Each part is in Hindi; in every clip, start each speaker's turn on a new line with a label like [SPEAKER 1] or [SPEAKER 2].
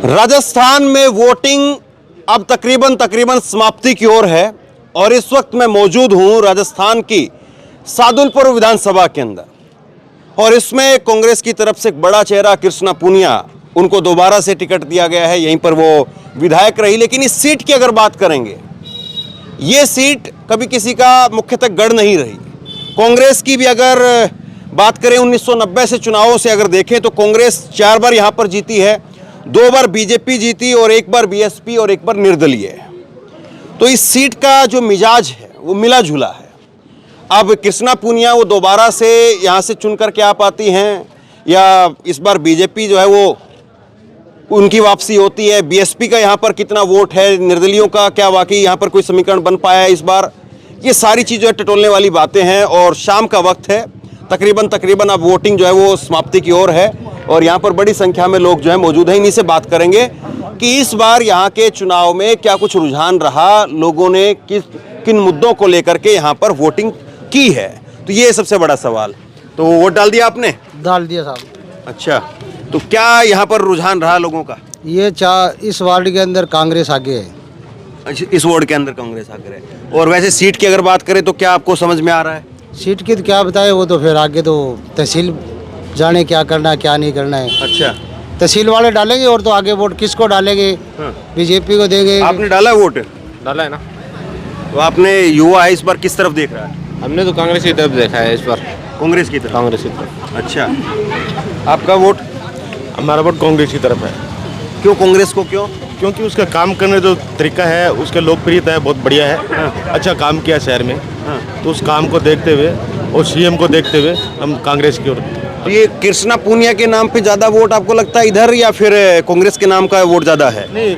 [SPEAKER 1] राजस्थान में वोटिंग अब तकरीबन समाप्ति की ओर है और इस वक्त मैं मौजूद हूं राजस्थान की सादुलपुर विधानसभा के अंदर और इसमें कांग्रेस की तरफ से एक बड़ा चेहरा कृष्णा पूनिया, उनको दोबारा से टिकट दिया गया है। यहीं पर वो विधायक रही, लेकिन इस सीट की अगर बात करेंगे, ये सीट कभी किसी का मुख्यतः गढ़ नहीं रही। कांग्रेस की भी अगर बात करें 1990 से चुनावों से अगर देखें तो कांग्रेस 4 बार यहाँ पर जीती है, 2 बार बीजेपी जीती और 1 बार बीएसपी और 1 बार निर्दलीय। तो इस सीट का जो मिजाज है वो मिला जुला है। अब कृष्णा पूनिया वो दोबारा से यहाँ से चुन करके आ पाती हैं या इस बार बीजेपी जो है वो उनकी वापसी होती है। बीएसपी का यहाँ पर कितना वोट है, निर्दलियों का क्या वाकई यहाँ पर कोई समीकरण बन पाया है इस बार, ये सारी चीज़ें टटोलने वाली बातें हैं। और शाम का वक्त है, तकरीबन अब वोटिंग जो है वो समाप्ति की ओर है और यहाँ पर बड़ी संख्या में लोग जो है मौजूद हैं। इन्हीं से बात करेंगे कि इस बार यहाँ के चुनाव में क्या कुछ रुझान रहा, लोगों ने किन मुद्दों को लेकर के यहाँ पर वोटिंग की है। तो ये सबसे बड़ा सवाल। तो वोट डाल दिया आपने?
[SPEAKER 2] डाल दिया साहब।
[SPEAKER 1] अच्छा, तो क्या यहाँ पर रुझान रहा लोगों का?
[SPEAKER 2] ये इस वार्ड के अंदर कांग्रेस आगे है।
[SPEAKER 1] अच्छा, इस वार्ड के अंदर कांग्रेस आगे है। और वैसे सीट की अगर बात करें तो क्या आपको समझ में आ रहा है?
[SPEAKER 2] सीट की तो क्या बताए, वो तो फिर आगे तो तहसील जाने क्या करना है क्या नहीं करना है।
[SPEAKER 1] अच्छा,
[SPEAKER 2] तहसील वाले डालेंगे और तो आगे वोट किसको डालेंगे? बीजेपी को देंगे।
[SPEAKER 1] आपने डाला वोट?
[SPEAKER 3] डाला है ना।
[SPEAKER 1] तो आपने युवा है, इस बार किस तरफ देख रहा है?
[SPEAKER 3] हमने तो कांग्रेस की तरफ देखा है इस बार।
[SPEAKER 1] कांग्रेस की तरफ?
[SPEAKER 3] कांग्रेस की तरफ।
[SPEAKER 1] अच्छा, आपका वोट?
[SPEAKER 4] हमारा वोट कांग्रेस की तरफ है।
[SPEAKER 1] क्यों कांग्रेस को? क्यों?
[SPEAKER 4] क्योंकि उसका काम करने जो तरीका है, उसका लोकप्रियता है, बहुत बढ़िया है। अच्छा काम किया शहर में। तो उस काम को देखते हुए और सीएम को देखते हुए हम कांग्रेस की ओर।
[SPEAKER 1] तो ये कृष्णा पूनिया के नाम पे ज़्यादा वोट आपको लगता है इधर, या फिर कांग्रेस के नाम का वोट ज़्यादा है?
[SPEAKER 4] नहीं,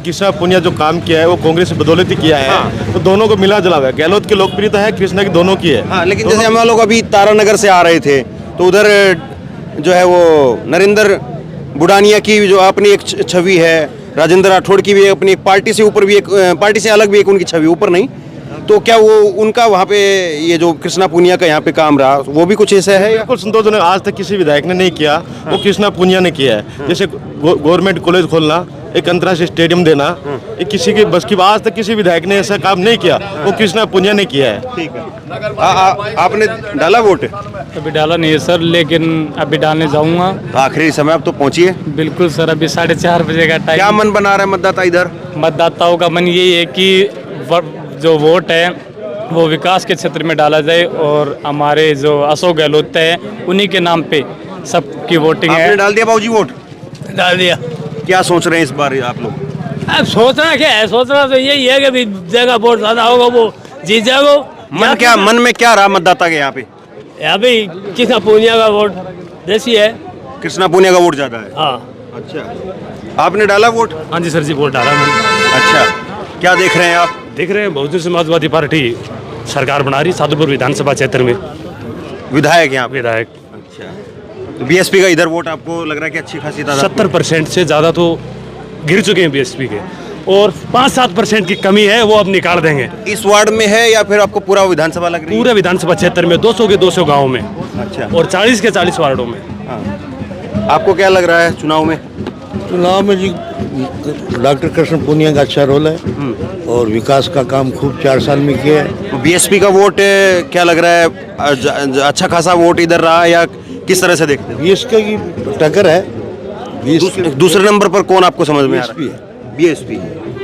[SPEAKER 4] कृष्णा पूनिया जो काम किया है वो कांग्रेस से बदौलत ही किया है। तो दोनों को मिला जुला हुआ है। गहलोत की लोकप्रियता है, कृष्णा की दोनों की है।
[SPEAKER 1] हाँ, लेकिन जैसे हम लोग अभी तारानगर से आ रहे थे तो उधर जो है वो नरेंद्र बुडानिया की जो अपनी एक छवि है, राजेंद्र राठौड़ की भी अपनी एक पार्टी से ऊपर भी एक पार्टी से अलग भी एक उनकी छवि, ऊपर नहीं। तो क्या वो उनका वहाँ पे ये जो कृष्णा पूनिया का यहाँ पे काम रहा वो भी कुछ ऐसा है?
[SPEAKER 4] बिल्कुल संतोषजनक। आज तक किसी विधायक ने नहीं किया, वो कृष्णा पूनिया ने किया है। जैसे गवर्नमेंट कॉलेज खोलना, एक अंतर्राष्ट्रीय स्टेडियम देना, ये किसी के बस की आज तक किसी विधायक ने ऐसा काम नहीं किया, वो कृष्णा पूनिया ने किया है।
[SPEAKER 1] ठीक है। आपने डाला वोट?
[SPEAKER 5] अभी डाला नहीं है सर, लेकिन अभी डालने जाऊंगा।
[SPEAKER 1] आखिरी समय अब तो पहुंचिए।
[SPEAKER 5] बिल्कुल सर, अभी 4:30 बजे का टाइम।
[SPEAKER 1] क्या मन बना रहा है मतदाता इधर?
[SPEAKER 5] मतदाताओं का मन यही है कि जो वोट है वो विकास के क्षेत्र में डाला जाए और हमारे जो अशोक गहलोत है उन्हीं के नाम पे सबकी वोटिंग है।
[SPEAKER 1] आपने डाल दिया बाबूजी वोट?
[SPEAKER 5] डाल दिया।
[SPEAKER 1] क्या सोच रहे हैं इस बार आप लोग?
[SPEAKER 5] अब सोचना क्या है, सोचना तो यही है कि जगह वोट ज्यादा होगा वो जीत जाएगा।
[SPEAKER 1] मन में क्या रहा मतदाता के यहाँ पे?
[SPEAKER 5] अभी कृष्णा पूनिया का वोट देसी है।
[SPEAKER 1] कृष्णा पूनिया का वोट ज्यादा है?
[SPEAKER 5] हाँ।
[SPEAKER 1] अच्छा, आपने डाला वोट?
[SPEAKER 5] हाँ जी सर जी, वोट डाला मैंने।
[SPEAKER 1] अच्छा, क्या देख रहे हैं आप?
[SPEAKER 6] देख रहे हैं बहुजन समाजवादी पार्टी सरकार बना रही सादुलपुर विधानसभा क्षेत्र में,
[SPEAKER 1] विधायक यहाँ पे?
[SPEAKER 6] विधायक।
[SPEAKER 1] अच्छा, तो बीएसपी का इधर वोट आपको लग रहा है कि अच्छी खासी तादाद?
[SPEAKER 6] 70% से ज़्यादा तो गिर चुके हैं बीएसपी के और 5-7% की कमी है, वो अब निकाल देंगे।
[SPEAKER 1] इस वार्ड में है या फिर आपको पूरा विधानसभा लग रही है?
[SPEAKER 6] पूरे विधानसभा क्षेत्र में 200 के 200 गाँव में।
[SPEAKER 1] अच्छा।
[SPEAKER 6] और 40 के 40 वार्डों में।
[SPEAKER 1] हाँ। आपको क्या लग रहा है चुनाव में?
[SPEAKER 7] चुनाव में जी डॉक्टर कृष्ण पूनिया का अच्छा रोल है और विकास का काम खूब 4 साल में किया है।
[SPEAKER 1] बीएसपी का वोट क्या लग रहा है, अच्छा खासा वोट इधर रहा या किस तरह से देखते हैं?
[SPEAKER 7] बीएसपी की टक्कर है।
[SPEAKER 1] दूसरे नंबर पर कौन आपको समझ में आ रहा है? बीएसपी।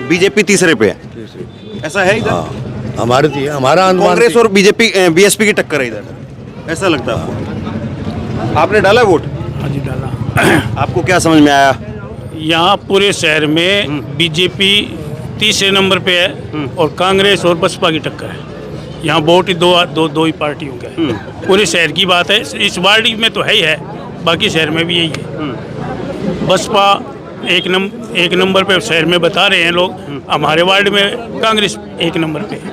[SPEAKER 1] बीजेपी तीसरे पे है, ऐसा है इधर?
[SPEAKER 7] हाँ, हमारा अनुमान
[SPEAKER 1] कांग्रेस और बीजेपी बीएसपी की टक्कर है इधर, ऐसा लगता है आपको? आपने डाला वोट?
[SPEAKER 8] हाँ जी डाला।
[SPEAKER 1] आपको क्या समझ में आया?
[SPEAKER 8] यहाँ पूरे शहर में बीजेपी तीसरे नंबर पे है और कांग्रेस और बसपा की टक्कर है। यहाँ वोट ही दो ही पार्टियों का है। पूरे शहर की बात है, इस वार्ड में तो है ही है, बाकी शहर में भी यही है। बसपा एक नंबर पे शहर में बता रहे हैं लोग, हमारे वार्ड में कांग्रेस 1 नंबर पे है।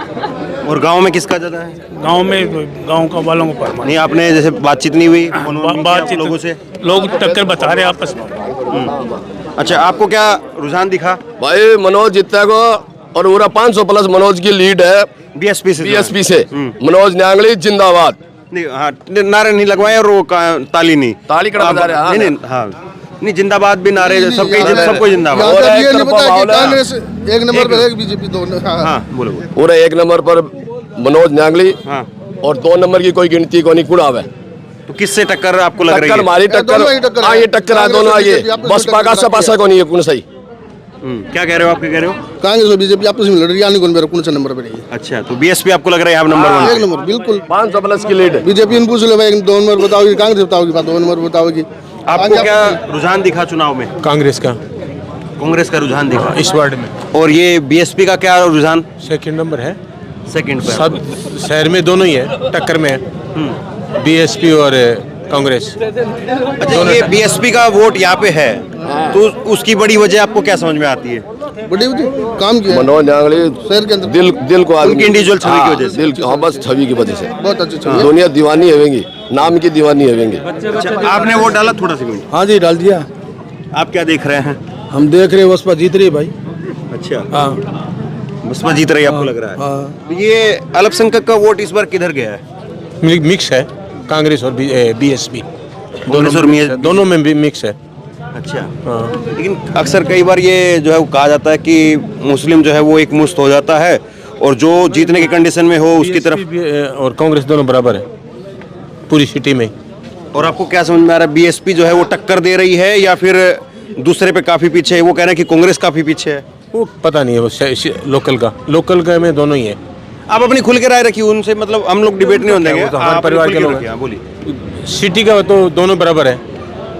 [SPEAKER 1] और गांव में किसका ज्यादा है?
[SPEAKER 8] गांव का वालों को पर
[SPEAKER 1] नहीं, आपने जैसे बातचीत नहीं हुई
[SPEAKER 8] बातचीत
[SPEAKER 1] लोगों से?
[SPEAKER 8] लोग टक्कर बता रहे हैं आपस में।
[SPEAKER 1] अच्छा, आपको क्या रुझान दिखा?
[SPEAKER 3] भाई मनोज जीतेगा और पूरा 500+ मनोज की लीड है
[SPEAKER 1] बीएसपी से।
[SPEAKER 3] मनोज न्यांगली जिंदाबाद।
[SPEAKER 1] नहीं, हाँ, नारे नहीं लगवाए और वो ताली नहीं।
[SPEAKER 3] ताली कड़ा बजा रहे हैं।
[SPEAKER 1] नहीं, हाँ, नहीं, जिंदाबाद भी नारे सबको जिंदाबाद।
[SPEAKER 3] और
[SPEAKER 9] यहाँ
[SPEAKER 3] एक
[SPEAKER 9] ये नहीं
[SPEAKER 3] तरफा
[SPEAKER 9] पता कि
[SPEAKER 3] माहौल है।
[SPEAKER 9] कांग्रेस एक नंबर पर है, बीजेपी दो।
[SPEAKER 1] हाँ बोलो बोलो।
[SPEAKER 3] पूरे 1 नंबर पर मनोज न्यांगली
[SPEAKER 1] हाँ,
[SPEAKER 3] और 2 नंबर की कोई गिनती को नहीं कुड़ाव है।
[SPEAKER 1] तो किससे टक्कर आपको लग रही
[SPEAKER 3] टक्कर
[SPEAKER 1] है?
[SPEAKER 3] हमारी
[SPEAKER 9] दोनों ही टक्कर
[SPEAKER 3] टक्कर,
[SPEAKER 9] है।
[SPEAKER 3] हाँ ये टक्कर है, दोनों आइए।
[SPEAKER 9] कांग्रेस और बीजेपी
[SPEAKER 3] बसपा का
[SPEAKER 9] आपस में
[SPEAKER 3] सपासा को नहीं है, कौन सही।
[SPEAKER 1] क्या कह रहे हो आप, क्या कह रहे हो?
[SPEAKER 9] कांग्रेस और बीजेपी आपस में लड़ रही है, कौन कौन से नंबर पर है?
[SPEAKER 1] अच्छा, तो बीएसपी आपको लग रहा है यहाँ नंबर वन
[SPEAKER 9] एक
[SPEAKER 1] पे?
[SPEAKER 9] नंबर बिल्कुल।
[SPEAKER 3] 500 प्लस की लीड है।
[SPEAKER 9] बीजेपी ने पूछ लो भाई 2 नंबर बताओगी, कांग्रेस बताओगी, 2 नंबर बताओगी।
[SPEAKER 1] आपको क्या रुझान दिखा चुनाव में?
[SPEAKER 6] कांग्रेस का
[SPEAKER 1] कांग्रेस का रुझान दिखा
[SPEAKER 6] इस वार्ड में
[SPEAKER 1] और ये बीएसपी का क्या रुझान?
[SPEAKER 6] सेकंड नंबर है।
[SPEAKER 1] सेकंड पे।
[SPEAKER 6] सब शहर में दोनों ही है, टक्कर में है बीएसपी और कांग्रेस।
[SPEAKER 1] अच्छा, ये बीएसपी का वोट यहाँ पे है, तो उसकी बड़ी वजह आपको क्या समझ में आती है?
[SPEAKER 9] बड़ी काम किया है
[SPEAKER 3] मनोज न्यांगली
[SPEAKER 9] शहर के अंदर,
[SPEAKER 3] दिल को
[SPEAKER 1] उनकी इंडिविजुअल छवि की वजह से।
[SPEAKER 3] दिल, हाँ बस छवि की वजह से
[SPEAKER 9] बहुत अच्छी छवि है।
[SPEAKER 3] दुनिया दीवानी होगी, नाम की दीवानी होगी।
[SPEAKER 1] अच्छा, आपने वोट डाला? थोड़ा सा मिनट,
[SPEAKER 2] हाँ जी डाल दिया।
[SPEAKER 1] आप क्या देख रहे हैं?
[SPEAKER 2] हम देख रहे हैं बसपा जीत रही है भाई।
[SPEAKER 1] अच्छा,
[SPEAKER 2] हाँ
[SPEAKER 1] बसपा जीत रही है आपको लग रहा है?
[SPEAKER 2] हाँ
[SPEAKER 1] तो ये अल्पसंख्यक का वोट इस बार किधर गया है?
[SPEAKER 6] मिक्स है, कांग्रेस और बीएसपी
[SPEAKER 1] कांग्रेस और
[SPEAKER 6] दोनों में भी मिक्स है।
[SPEAKER 1] अच्छा,
[SPEAKER 6] हाँ।
[SPEAKER 1] लेकिन अक्सर कई बार ये जो है वो कहा जाता है कि मुस्लिम जो है वो एक मुश्त हो जाता है और जो जीतने की कंडीशन में हो उसकी तरफ।
[SPEAKER 6] BSP और कांग्रेस दोनों बराबर है पूरी सिटी में।
[SPEAKER 1] और आपको क्या समझ में आ रहा है, बीएसपी जो है वो टक्कर दे रही है या फिर दूसरे पे काफी पीछे है? वो कह रहे हैं कि कांग्रेस काफी पीछे है।
[SPEAKER 6] वो पता नहीं है, वो लोकल का में दोनों ही है।
[SPEAKER 1] आप अपनी खुल के राय रखिए उनसे, मतलब हम लोग डिबेट नहीं होने देंगे।
[SPEAKER 6] वो तो हमारे
[SPEAKER 1] आप
[SPEAKER 6] परिवार
[SPEAKER 1] खुल
[SPEAKER 6] के लोग
[SPEAKER 1] रखिए, हाँ, बोलिए।
[SPEAKER 6] सिटी का तो दोनों बराबर है।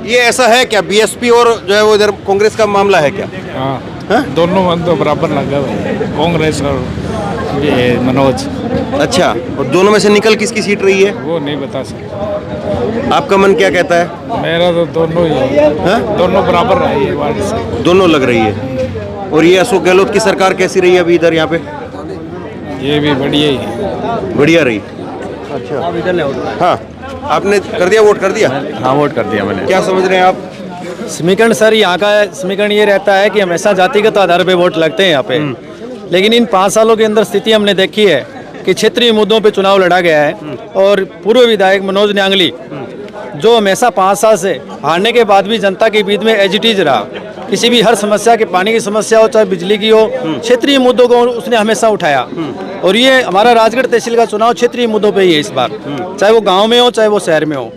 [SPEAKER 1] ये ऐसा है क्या, बीएसपी और जो है वो इधर कांग्रेस का मामला है क्या?
[SPEAKER 5] हाँ, दोनों मन तो बराबर लगा हुआ है, कांग्रेस और ये मनोज।
[SPEAKER 1] अच्छा, और दोनों में से निकल किसकी सीट रही है?
[SPEAKER 5] वो नहीं बता सकता,
[SPEAKER 1] आपका मन क्या कहता है?
[SPEAKER 5] मेरा तो दोनों ही है, दोनों बराबर रही है वार्ड से।
[SPEAKER 1] दोनों लग रही है। और ये अशोक गहलोत की सरकार कैसी रही है अभी इधर यहाँ पे?
[SPEAKER 5] ये भी बढ़िया ही है।
[SPEAKER 1] बढ़िया रही। अच्छा, हाँ, आपने कर दिया, वोट कर दिया?
[SPEAKER 5] हाँ, वोट कर दिया मैंने।
[SPEAKER 1] क्या समझ रहे हैं आप?
[SPEAKER 10] समीकरण सर, यहाँ का समीकरण ये रहता है कि हमेशा जातिगत आधार पे वोट लगते हैं यहाँ पे, लेकिन इन 5 सालों के अंदर स्थिति हमने देखी है कि क्षेत्रीय मुद्दों पे चुनाव लड़ा गया है और पूर्व विधायक मनोज न्यांगली जो हमेशा 5 साल से हारने के बाद भी जनता के बीच में एज इट इज रहा, किसी भी हर समस्या के, पानी की समस्या हो चाहे बिजली की हो, क्षेत्रीय मुद्दों को उसने हमेशा उठाया। और ये हमारा राजगढ़ तहसील का चुनाव क्षेत्रीय मुद्दों पे ही है इस बार, चाहे वो गांव में हो चाहे वो शहर में हो।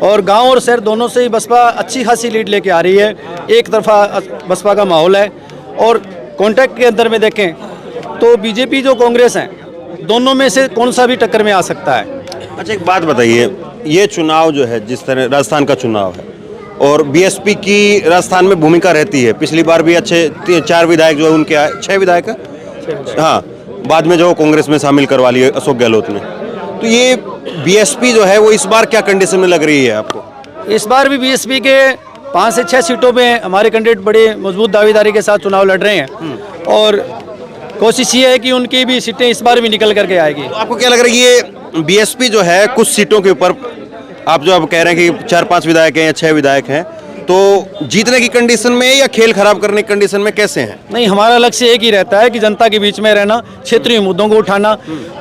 [SPEAKER 10] और गांव और शहर दोनों से ही बसपा अच्छी खासी लीड लेके आ रही है, एक तरफा बसपा का माहौल है। और कॉन्टैक्ट के अंदर में देखें तो बीजेपी जो कांग्रेस है, दोनों में से कौन सा भी टक्कर में आ सकता है।
[SPEAKER 1] अच्छा, एक बात बताइए, ये चुनाव जो है जिस तरह राजस्थान का चुनाव है और बीएसपी की राजस्थान में भूमिका रहती है, पिछली बार भी अच्छे 4 विधायक जो है उनके आए, 6 विधायक है? हाँ, बाद में जो कांग्रेस में शामिल करवा लिए अशोक गहलोत ने। तो ये बीएसपी जो है वो इस बार क्या कंडीशन में लग रही है आपको?
[SPEAKER 10] इस बार भी बीएसपी के 5 से 6 सीटों पे हमारे कैंडिडेट बड़े मजबूत दावेदारी के साथ चुनाव लड़ रहे हैं और कोशिश ये है कि उनकी भी सीटें इस बार भी निकल करके आएगी।
[SPEAKER 1] तो आपको क्या लग रहा है ये बीएसपी जो है कुछ सीटों के ऊपर, आप जो अब कह रहे हैं कि 4-5 विधायक हैं या 6 विधायक हैं, तो जीतने की कंडीशन में या खेल खराब करने की कंडीशन में कैसे हैं?
[SPEAKER 10] नहीं, हमारा लक्ष्य एक ही रहता है कि जनता के बीच में रहना, क्षेत्रीय मुद्दों को उठाना।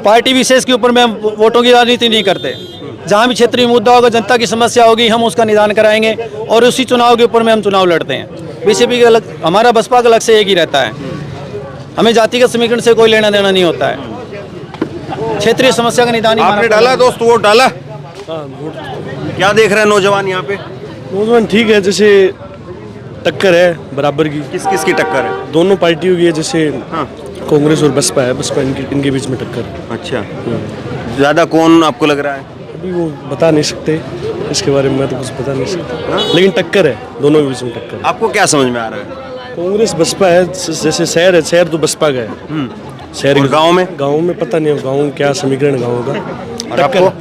[SPEAKER 10] पार्टी विशेष के ऊपर में हम वोटों की राजनीति नहीं करते। जहाँ भी क्षेत्रीय मुद्दा होगा, जनता की समस्या होगी, हम उसका निदान कराएंगे और उसी चुनाव के ऊपर में हम चुनाव लड़ते हैं। बीजेपी का हमारा बसपा का लक्ष्य एक ही रहता है, हमें जातिगत समीकरण से कोई लेना देना नहीं होता है, क्षेत्रीय समस्या का निदान ही
[SPEAKER 1] आपने डाला दोस्त, वोट डाला? क्या देख रहे हैं नौजवान यहाँ पे?
[SPEAKER 11] नौजवान ठीक है, जैसे टक्कर है बराबर की।
[SPEAKER 1] किस किस की टक्कर है?
[SPEAKER 11] दोनों पार्टियों की है, जैसे
[SPEAKER 1] हाँ,
[SPEAKER 11] कांग्रेस और बसपा है, बसपा इनके बीच में टक्कर है।
[SPEAKER 1] अच्छा, ज्यादा कौन आपको लग रहा है?
[SPEAKER 11] अभी वो बता नहीं सकते, इसके बारे में मैं तो कुछ बता नहीं सकता, लेकिन टक्कर है, दोनों के बीच में टक्कर है।
[SPEAKER 1] आपको क्या समझ में आ रहा है?
[SPEAKER 11] कांग्रेस बसपा है, जैसे शहर है, शहर तो बसपा का है। शहर
[SPEAKER 1] और गांव में?
[SPEAKER 11] गाँव में पता नहीं, गाँव क्या समीकरण गाँव का।
[SPEAKER 1] और आपको?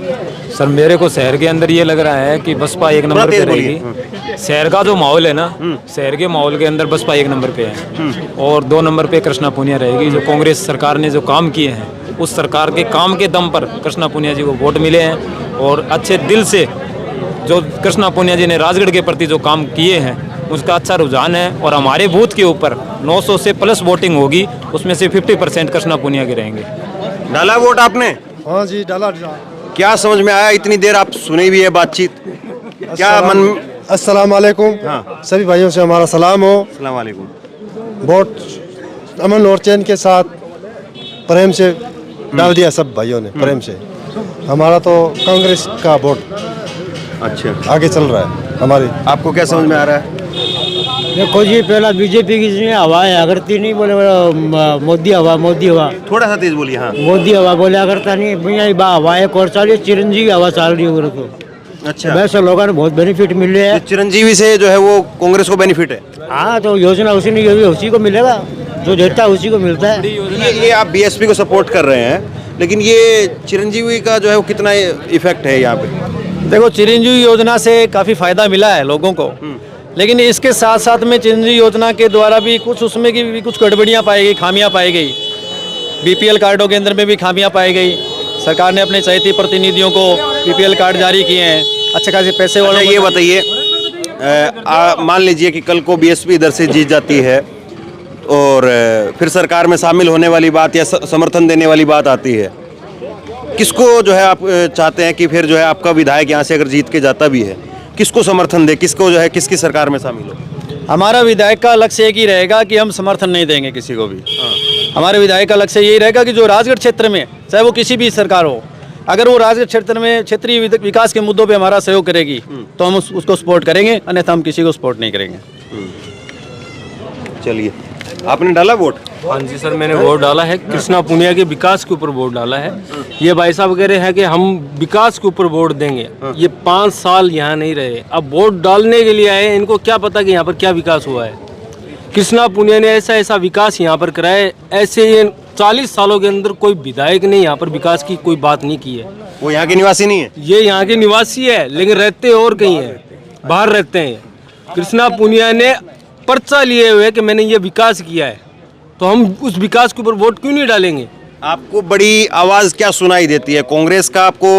[SPEAKER 12] सर मेरे को शहर के अंदर ये लग रहा है कि बसपा 1 नंबर पे रहेगी। शहर का जो माहौल है ना, शहर के माहौल के अंदर बसपा 1 नंबर पे है और 2 नंबर पे कृष्णा पुनिया रहेगी। जो कांग्रेस सरकार ने जो काम किए हैं, उस सरकार के काम के दम पर कृष्णा पुनिया जी को वोट मिले हैं और अच्छे दिल से जो कृष्णा पुनिया जी ने राजगढ़ के प्रति जो काम किए हैं उसका अच्छा रुझान है। और हमारे बूथ के ऊपर 900 से प्लस वोटिंग होगी, उसमें से 50% कृष्णा पुनिया के रहेंगे।
[SPEAKER 1] डाला वोट आपने?
[SPEAKER 9] हाँ जी डाला।
[SPEAKER 1] क्या समझ में आया? इतनी देर आप सुनी भी है बातचीत, क्या मन
[SPEAKER 11] अस्सलाम वालेकुम। सभी भाइयों से हमारा सलाम हो।
[SPEAKER 1] अस्सलाम वालेकुम।
[SPEAKER 11] वोट अमन और चैन के साथ प्रेम से डाल दिया सब भाइयों ने, प्रेम से। हमारा तो कांग्रेस का वोट
[SPEAKER 1] अच्छा
[SPEAKER 11] आगे चल रहा है हमारी।
[SPEAKER 1] आपको क्या समझ में आ रहा है?
[SPEAKER 2] देखो जी, पहला बीजेपी की हवा है करती नहीं, बोले मोदी हवा, मोदी हवा।
[SPEAKER 1] थोड़ा सा तेज बोलिए। हाँ
[SPEAKER 2] मोदी हवा बोला करता नहीं, भैया हवा एक और चाल चिरंजीवी हवा चाल रही है तो।
[SPEAKER 1] अच्छा,
[SPEAKER 2] वैसे लोगों ने बहुत बेनिफिट मिल रहे हैं।
[SPEAKER 1] चिरंजीवी से जो है वो कांग्रेस को बेनिफिट है।
[SPEAKER 2] हाँ, तो योजना उसी को मिलेगा, जो देता है उसी को मिलता है।
[SPEAKER 1] ये आप बीएसपी को सपोर्ट कर रहे हैं, लेकिन ये चिरंजीवी का जो है वो कितना इफेक्ट है यहाँ पे?
[SPEAKER 10] देखो, चिरंजीवी योजना से काफ़ी फायदा मिला है लोगों को, लेकिन इसके साथ साथ में चिरंजीवी योजना के द्वारा भी कुछ उसमें की भी कुछ गड़बड़ियाँ पाई गई, खामियाँ पाई गई। बीपीएल कार्डों के अंदर में भी खामियाँ पाई गई। सरकार ने अपने चयनित प्रतिनिधियों को बीपीएल कार्ड जारी किए हैं, अच्छे खासे पैसे वालों।
[SPEAKER 1] ये बताइए, मान लीजिए कि कल को बीएसपी इधर से जीत जाती है और फिर सरकार में शामिल होने वाली बात या समर्थन देने वाली बात आती है, किसको जो है आप चाहते हैं कि फिर जो है आपका विधायक यहाँ से अगर जीत के जाता भी है, किसको समर्थन दे, किसको जो है किसकी सरकार में शामिल हो?
[SPEAKER 10] हमारा विधायक का लक्ष्य एक ही रहेगा कि हम समर्थन नहीं देंगे किसी को भी। हमारे विधायक का लक्ष्य यही रहेगा कि जो राजगढ़ क्षेत्र में, चाहे वो किसी भी सरकार हो, अगर वो राजगढ़ क्षेत्र में क्षेत्रीय विकास के मुद्दों पे हमारा सहयोग करेगी तो हम उसको सपोर्ट करेंगे, अन्यथा हम किसी को सपोर्ट नहीं करेंगे।
[SPEAKER 1] चलिए, आपने डाला वोट?
[SPEAKER 12] हाँ जी सर, मैंने वोट डाला है। कृष्णा पुनिया के विकास के ऊपर वोट डाला है। ये भाई साहब कह रहे हैं कि हम विकास के ऊपर वोट देंगे। ये 5 साल यहाँ नहीं रहे, अब वोट डालने के लिए आए। इनको क्या पता कि यहाँ पर क्या विकास हुआ है? कृष्णा पुनिया ने ऐसा ऐसा विकास यहाँ पर कराया, ऐसे ये 40 सालों के अंदर कोई विधायक ने यहाँ पर विकास की कोई बात नहीं की है।
[SPEAKER 1] वो यहाँ के निवासी नहीं है?
[SPEAKER 12] ये यहाँ के निवासी है, लेकिन रहते और कहीं है, बाहर रहते हैं। कृष्णा पुनिया ने पर्चा लिए हुए कि मैंने ये विकास किया है, तो हम उस विकास के ऊपर वोट क्यों नहीं डालेंगे?
[SPEAKER 1] आपको बड़ी आवाज क्या सुनाई देती है? कांग्रेस का आपको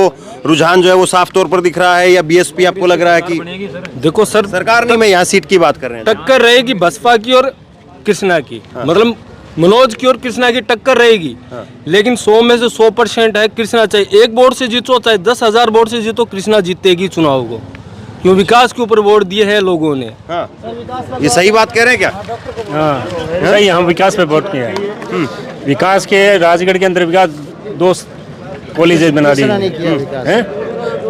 [SPEAKER 1] रुझान जो है वो साफ तौर पर दिख रहा है, या बीएसपी आपको लग रहा है कि
[SPEAKER 12] देखो सर,
[SPEAKER 1] सरकार नहीं, मैं यहाँ सीट की बात कर रहे हैं,
[SPEAKER 12] टक्कर रहेगी बसपा की और कृष्णा की। मतलब मनोज की और कृष्णा की टक्कर रहेगी। लेकिन 100 में से 100% है कृष्णा। चाहे 1 वोट से जीतो, चाहे 10,000 वोट से जीतो, कृष्णा जीतेगी चुनाव को, क्यों विकास के ऊपर वोट दिए हैं लोगों ने।
[SPEAKER 1] ये सही बात कह रहे हैं क्या?
[SPEAKER 6] हाँ सही, हम विकास पे वोट किया है। विकास के राजगढ़ के अंदर विकास 2 कॉलेज बना दिए हैं।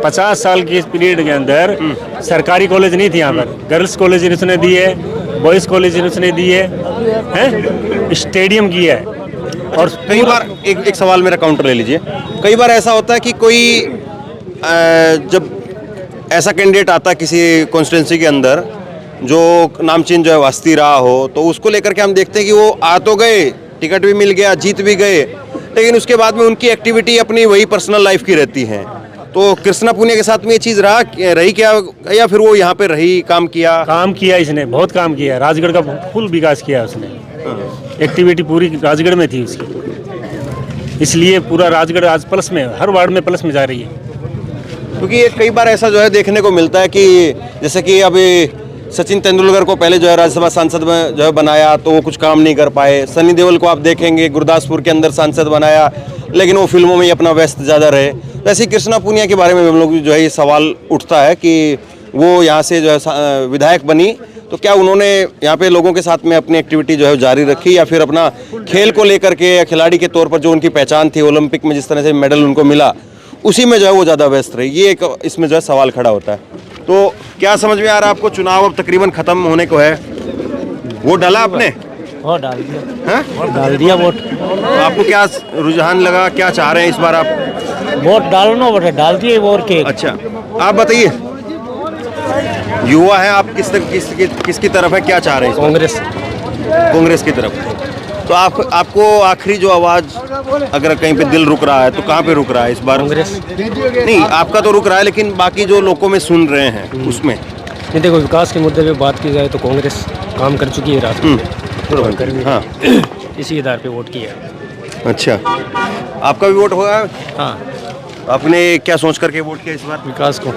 [SPEAKER 6] 50 साल की इस पीरियड के अंदर सरकारी कॉलेज नहीं थी यहाँ पर। गर्ल्स कॉलेज उसने दी है, बॉयज़ कॉलेज उसने दी है, स्टेडियम किया है।
[SPEAKER 1] और कई बार एक सवाल मेरा काउंटर ले लीजिए। कई बार ऐसा होता है कि कोई जब ऐसा कैंडिडेट आता है किसी कॉन्स्टिट्यूंसी के अंदर जो नामचीन जो है वास्ती रहा हो, तो उसको लेकर के हम देखते हैं कि वो आ तो गए, टिकट भी मिल गया, जीत भी गए, लेकिन उसके बाद में उनकी एक्टिविटी अपनी वही पर्सनल लाइफ की रहती है। तो कृष्णा पुनिया के साथ में ये चीज़ रही क्या, या फिर वो यहाँ पे रही, काम किया?
[SPEAKER 6] इसने बहुत काम किया, राजगढ़ का फुल विकास किया उसने। एक्टिविटी पूरी राजगढ़ में थी उसकी, इसलिए पूरा राजगढ़ आज प्लस में, हर वार्ड में प्लस में जा रही है।
[SPEAKER 1] क्योंकि ये कई बार ऐसा जो है देखने को मिलता है कि जैसे कि अभी सचिन तेंदुलकर को पहले जो है राज्यसभा सांसद में जो है बनाया, तो वो कुछ काम नहीं कर पाए। सनी देओल को आप देखेंगे गुरदासपुर के अंदर सांसद बनाया, लेकिन वो फिल्मों में ही अपना व्यस्त ज़्यादा रहे। वैसे ही कृष्णा पुनिया के बारे में हम लोग जो है ये सवाल उठता है कि वो यहाँ से जो है विधायक बनी, तो क्या उन्होंने यहाँ पे लोगों के साथ में अपनी एक्टिविटी जो है जारी रखी, या फिर अपना खेल को लेकर के या खिलाड़ी के तौर पर जो उनकी पहचान थी, ओलंपिक में जिस तरह से मेडल उनको मिला, उसी में जो है वो ज़्यादा व्यस्त रही? ये एक इसमें जो है सवाल खड़ा होता है। तो क्या समझ में आ रहा है आपको? चुनाव अब तकरीबन ख़त्म होने को है, वोट डाला आपने?
[SPEAKER 2] वोट डाल दिया।
[SPEAKER 1] हाँ,
[SPEAKER 2] डाल दिया वोट।
[SPEAKER 1] तो आपको क्या रुझान लगा, क्या चाह रहे हैं इस बार आप?
[SPEAKER 2] वोट डालना, वोट डाल दिए वोट के।
[SPEAKER 1] अच्छा, आप बताइए, युवा है आप, किसकी तरफ है, क्या चाह रहे हैं? कांग्रेस की तरफ। तो आपको आखिरी जो आवाज़, अगर कहीं पे दिल रुक रहा है तो कहाँ पे रुक रहा है इस बार?
[SPEAKER 12] कांग्रेस
[SPEAKER 1] नहीं, आपका तो रुक रहा है, लेकिन बाकी जो लोगों में सुन रहे हैं उसमें
[SPEAKER 12] नहीं। देखो, विकास के मुद्दे पे बात की जाए तो कांग्रेस काम कर चुकी है राजगढ़।
[SPEAKER 1] हाँ,
[SPEAKER 12] इसी आधार पे वोट किया।
[SPEAKER 1] अच्छा, आपका भी वोट होगा?
[SPEAKER 12] हाँ।
[SPEAKER 1] आपने क्या सोच करके वोट किया इस बार?
[SPEAKER 12] विकास को।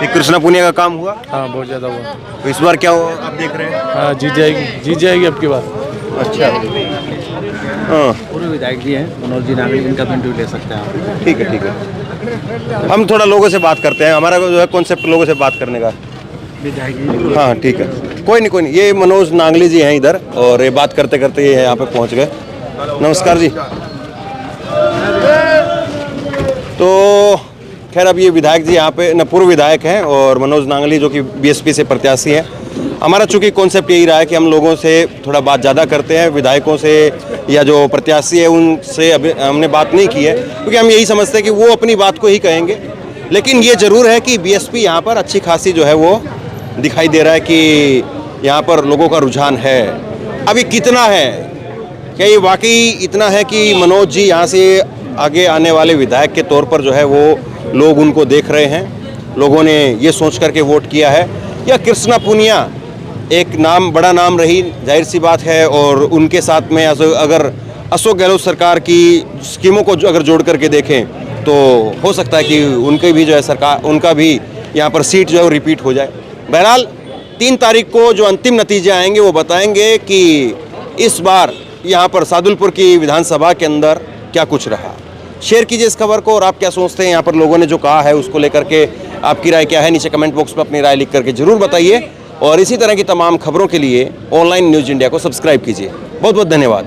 [SPEAKER 1] ये कृष्णा पुनिया का काम हुआ?
[SPEAKER 12] हाँ, बहुत ज़्यादा हुआ।
[SPEAKER 1] तो इस बार क्या हो आप देख रहे हैं?
[SPEAKER 12] हाँ, जीत जाएगी अब की बार।
[SPEAKER 1] अच्छा, हाँ,
[SPEAKER 10] पूरे विधायक जी हैं, मनोज जी नागरिक, इनका भी इंटरव्यू ले सकते हैं आप।
[SPEAKER 1] ठीक है। हम थोड़ा लोगों से बात करते हैं, हमारा जो है कॉन्सेप्ट लोगों से बात करने का। हाँ ठीक है, कोई नहीं, ये मनोज नांगली जी हैं इधर, और ये बात करते करते ये यहाँ पे पहुँच गए। नमस्कार जी। तो खैर अब ये विधायक जी यहाँ पे न पूर्व विधायक हैं, और मनोज नांगली जो कि बीएसपी से प्रत्याशी हैं। हमारा चूंकि कॉन्सेप्ट यही रहा है कि हम लोगों से थोड़ा बात ज़्यादा करते हैं, विधायकों से या जो प्रत्याशी है उनसे अभी हमने बात नहीं की है, क्योंकि हम यही समझते हैं कि वो अपनी बात को ही कहेंगे। लेकिन ये ज़रूर है कि बीएसपी यहाँ पर अच्छी खासी जो है वो दिखाई दे रहा है कि यहाँ पर लोगों का रुझान है। अभी कितना है, क्या ये वाकई इतना है कि मनोज जी यहाँ से आगे आने वाले विधायक के तौर पर जो है वो लोग उनको देख रहे हैं, लोगों ने ये सोच करके वोट किया है, या कृष्णा पुनिया एक नाम, बड़ा नाम रही, जाहिर सी बात है, और उनके साथ में अगर अशोक गहलोत सरकार की स्कीमों को अगर जोड़ करके देखें तो हो सकता है कि उनके भी जो है सरकार, उनका भी यहाँ पर सीट जो है रिपीट हो जाए। बहरहाल 3 तारीख को जो अंतिम नतीजे आएंगे वो बताएंगे कि इस बार यहाँ पर सादुलपुर की विधानसभा के अंदर क्या कुछ रहा। शेयर कीजिए इस खबर को, और आप क्या सोचते हैं यहाँ पर लोगों ने जो कहा है उसको लेकर के आपकी राय क्या है, नीचे कमेंट बॉक्स में अपनी राय लिख करके जरूर बताइए। और इसी तरह की तमाम खबरों के लिए ऑनलाइन न्यूज़ इंडिया को सब्सक्राइब कीजिए। बहुत बहुत धन्यवाद।